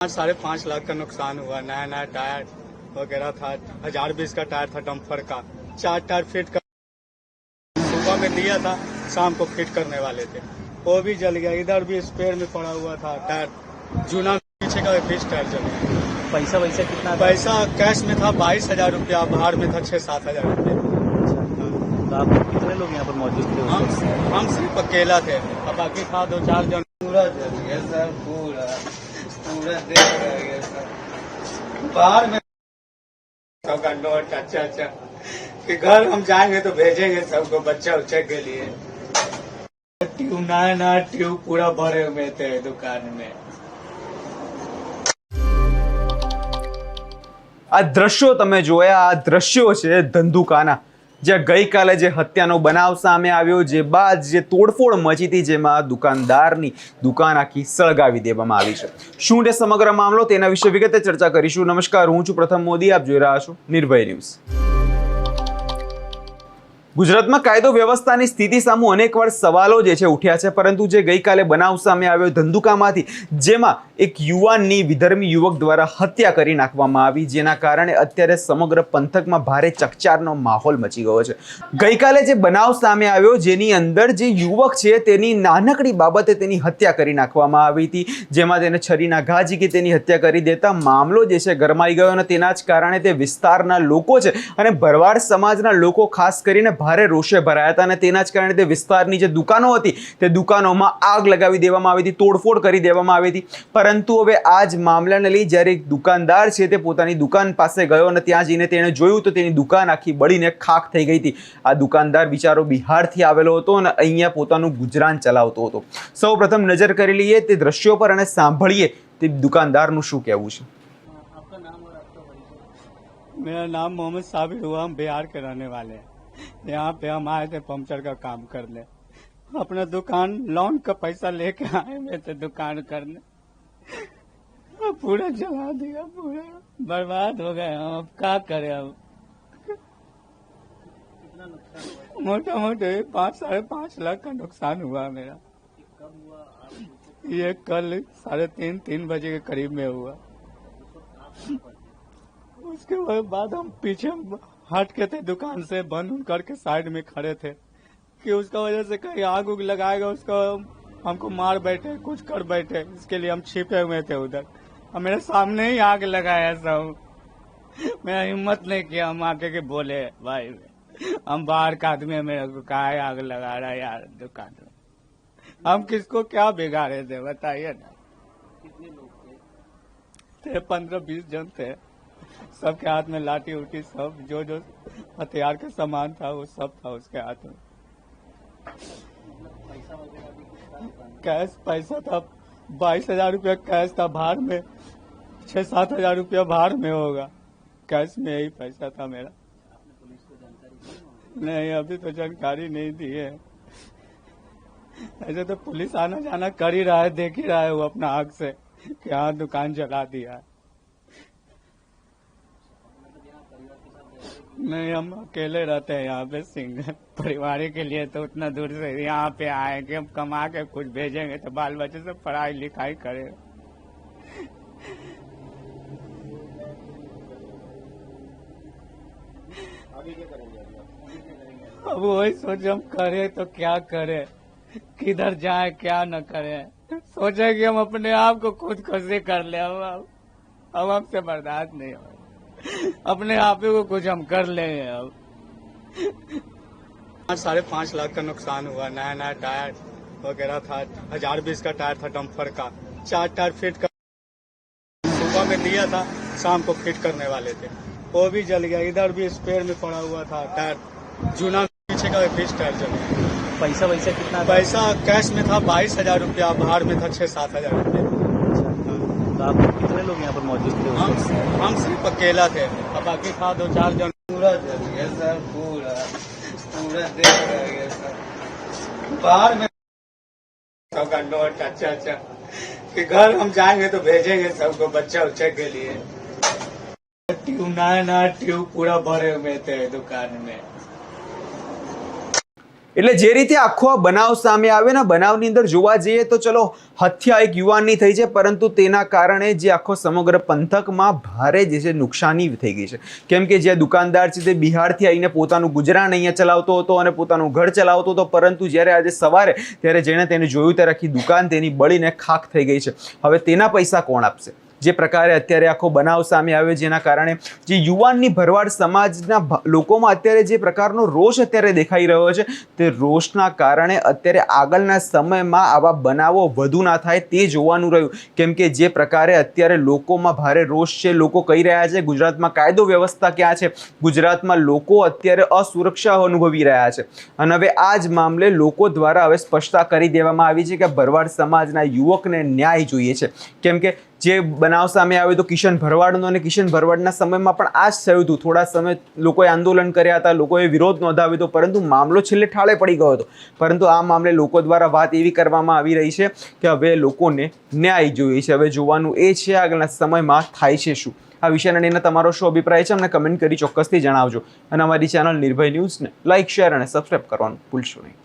5.5 लाख का नुकसान हुआ। नया नया टायर वगैरह था। 1020 का टायर था डम्फर का। 4 टायर फिट कर सुबह में दिया था, शाम को फिट करने वाले थे, वो भी जल गया। इधर भी स्पेयर में पड़ा हुआ था टायर जूना, पीछे का 20 टायर जल गया। पैसा वैसा कितना था? पैसा कैश में था 22,000 रुपया, बाहर में था 6-7 हजार रुपया। तो आप कितने लोग यहाँ पर मौजूद थे? हम सिर्फ अकेला थे, अब बाकी था 2-4 जन। पूरा जल गया सर, पूरा देख रह गया सर। बाहर में सबका नोट अच्छा कि घर हम जाएंगे तो भेजेंगे सबको बच्चा उच्चा के लिए। ट्यूब नया ट्यूब पूरा भरे हुए थे दुकान में। આ દ્રશ્યો તમે જોયા, આ દ્રશ્યો છે ધંધુકાના, જ્યાં ગઈકાલે જે હત્યાનો બનાવ સામે આવ્યો, જે બાદ જે તોડફોડ મચી હતી, જેમાં દુકાનદારની દુકાન આખી સળગાવી દેવામાં આવી છે. શું છે સમગ્ર મામલો, તેના વિશે વિગતે ચર્ચા કરીશું. નમસ્કાર, હું છું પ્રથમ મોદી, આપ જોઈ રહ્યા છો નિર્ભય ન્યૂઝ. ગુજરાતમાં કાયદો વ્યવસ્થાની સ્થિતિ સામે અનેકવાર સવાલો જે છે ઉઠ્યા છે, પરંતુ જે ગઈકાલે બનાવ સામે આવ્યો ધંધુકામાંથી, જેમાં એક યુવાનની વિધર્મી યુવક દ્વારા હત્યા કરી નાખવામાં આવી, જેના કારણે અત્યારે સમગ્ર પંથકમાં ભારે ચકચારનો માહોલ મચી ગયો છે. ગઈકાલે જે બનાવ સામે આવ્યો, જેની અંદર જે યુવક છે તેની નાનકડી બાબતે તેની હત્યા કરી નાખવામાં આવી હતી, જેમાં તેને છરીના ઘા ઝીકી તેની હત્યા કરી દેતા મામલો જે છે ગરમાઈ ગયો, અને તેના જ કારણે તે વિસ્તારના લોકો છે અને ભરવાડ સમાજના લોકો ખાસ કરીને ભારે રોષે ભરાયા હતા, અને તેના જ કારણે તે વિસ્તારની જે દુકાનો હતી તે દુકાનોમાં આગ લગાવી દેવામાં આવી હતી, તોડફોડ કરી દેવામાં આવી હતી. પરંતુ હવે આ જ મામલાને લઈ જ્યારે એક દુકાનદાર છે તે પોતાની દુકાન પાસે ગયો અને ત્યાં જઈને તેણે જોયું તો તેની દુકાન આખી બળીને ખાખ થઈ ગઈ હતી. આ દુકાનદાર બિચારો બિહારથી આવેલો હતો અને અહીંયા પોતાનું ગુજરાન ચલાવતો હતો. સૌ પ્રથમ નજર કરી લઈએ તે દ્રશ્યો પર અને સાંભળીએ તે દુકાનદારનું શું કહેવું છે. मेरा नाम मोहम्मद साबिर हुआ, हम बिहार के रहने वाले हैं. यहाँ पे हम आए थे पंचर का काम करने, अपना दुकान लोन का पैसा लेके आए हुए थे दुकान करने, पूरा जला दिया, पूरा बर्बाद हो गए. हम अब क्या करें? अब मोटा मोटे 5-5.5 लाख का नुकसान हुआ मेरा. ये कल 3:30 बजे के करीब में हुआ. उसके बाद हम पीछे हट के थे दुकान से, बंद करके साइड में खड़े थे कि उसका वजह से कहीं आग उग लगाएगा, उसको हमको मार बैठे, कुछ कर बैठे, इसके लिए हम छिपे हुए थे उधर. और मेरे सामने ही आग लगाया सब. मेरा हिम्मत नहीं किया, हम आके के बोले भाई हम बाहर का आदमी है, मेरे को कहा आग लगा रहा है यार दुकान में. हम किसको क्या बिगाड़े थे बताइए ना. कितने लोग थे? 15-20 जन थे. सबके हाथ में लाठी उठी, सब जो हथियार का सामान था वो सब था उसके हाथ में. कैश पैसा था 22,000 रुपया कैश था, बाहर में 6-7 हजार रुपया बाहर में होगा. कैश में यही पैसा था मेरा. नहीं, अभी तो जानकारी नहीं दी है. ऐसे तो पुलिस आना जाना कर ही रहा है, देख ही रहा है वो अपना आग से कि हाँ दुकान जला दिया है. नहीं, हम अकेले रहते हैं यहाँ पे, सिंगल परिवार के लिए तो उतना दूर से यहाँ पे आए कि हम कमा के कुछ भेजेंगे तो बाल बच्चे से पढ़ाई लिखाई करें. अब वही सोच हम करें तो क्या करें, किधर जाए क्या न करें. सोचे कि हम अपने आप को खुदकुशी कर ले. अब हमसे बर्दाश्त नहीं हो, अपने आप ही को कुछ हम कर लेंगे. अब 5.5 लाख का नुकसान हुआ. नया नया टायर वगैरह था. 1020 का टायर था डम्फर का. 4 टायर फिट कर सुबह में दिया था, शाम को फिट करने वाले थे, वो भी जल गया. इधर भी स्पेयर में पड़ा हुआ था टायर जूना, पीछे का 20 टायर जल गया. पैसा वैसा कितना था? पैसा कैश में था 22,000 रुपया, बाहर में था 6-7 हजार रुपया. तो आप कितने लोग यहाँ पर मौजूद थे? हम सिर्फ अकेला थे, अब बाकी था 2-4 जन. पूरा जल गया सर, पूरा देख रह गया सर. बाहर में सबका नोट अच्छा कि घर हम जाएंगे तो भेजेंगे सबको बच्चा उच्चा के लिए. ट्यूब नया ट्यूब पूरा भरे हुए थे दुकान में. એટલે જે રીતે આખો આ બનાવ સામે આવે ને, બનાવની અંદર જોવા જઈએ તો ચલો હત્યા એક યુવાનની થઈ છે, પરંતુ તેના કારણે જે આખો સમગ્ર પંથકમાં ભારે જે છે નુકસાની થઈ ગઈ છે. કેમ કે જે દુકાનદાર છે તે બિહારથી આવીને પોતાનું ગુજરાન અહીંયા ચલાવતો હતો અને પોતાનું ઘર ચલાવતો હતો, પરંતુ જ્યારે આજે સવારે ત્યારે જેણે તેને જોયું ત્યારે આખી દુકાન તેની બળીને ખાખ થઈ ગઈ છે. હવે તેના પૈસા કોણ આપશે? જે પ્રકારે અત્યારે આખો બનાવ સામે આવ્યો, જેના કારણે જે યુવાનની ભરવાડ સમાજના લોકોમાં અત્યારે જે પ્રકારનો રોષ અત્યારે દેખાઈ રહ્યો છે, તે રોષના કારણે અત્યારે આગળના સમયમાં આવા બનાવો વધુ ના થાય તે જોવાનું રહ્યું. કેમ કે જે પ્રકારે અત્યારે લોકોમાં ભારે રોષ છે, લોકો કહી રહ્યા છે ગુજરાતમાં કાયદો વ્યવસ્થા ક્યાં છે, ગુજરાતમાં લોકો અત્યારે અસુરક્ષા અનુભવી રહ્યા છે. અને હવે આ જ મામલે લોકો દ્વારા હવે સ્પષ્ટતા કરી દેવામાં આવી છે કે ભરવાડ સમાજના યુવકને ન્યાય જોઈએ છે. કેમ કે જે બનાવ સામે આવ્યો તો કિશન ભરવાડનો, અને કિશન ભરવાડના સમયમાં પણ આ જ થયું હતું. થોડા સમય લોકોએ આંદોલન કર્યા હતા, લોકોએ વિરોધ નોંધાવ્યો હતો, પરંતુ મામલો છેલ્લે ઠાળે પડી ગયો હતો. પરંતુ આ મામલે લોકો દ્વારા વાત એવી કરવામાં આવી રહી છે કે હવે લોકોને ન્યાય જોઈએ છે. હવે જોવાનું એ છે આગળના સમયમાં થાય છે શું. આ વિષયને લઈને તમારો શું અભિપ્રાય છે અમને કમેન્ટ કરી ચોક્કસથી જણાવજો. અને અમારી ચેનલ નિર્ભય ન્યૂઝને લાઇક, શેર અને સબસ્ક્રાઇબ કરવાનું ભૂલશો નહીં.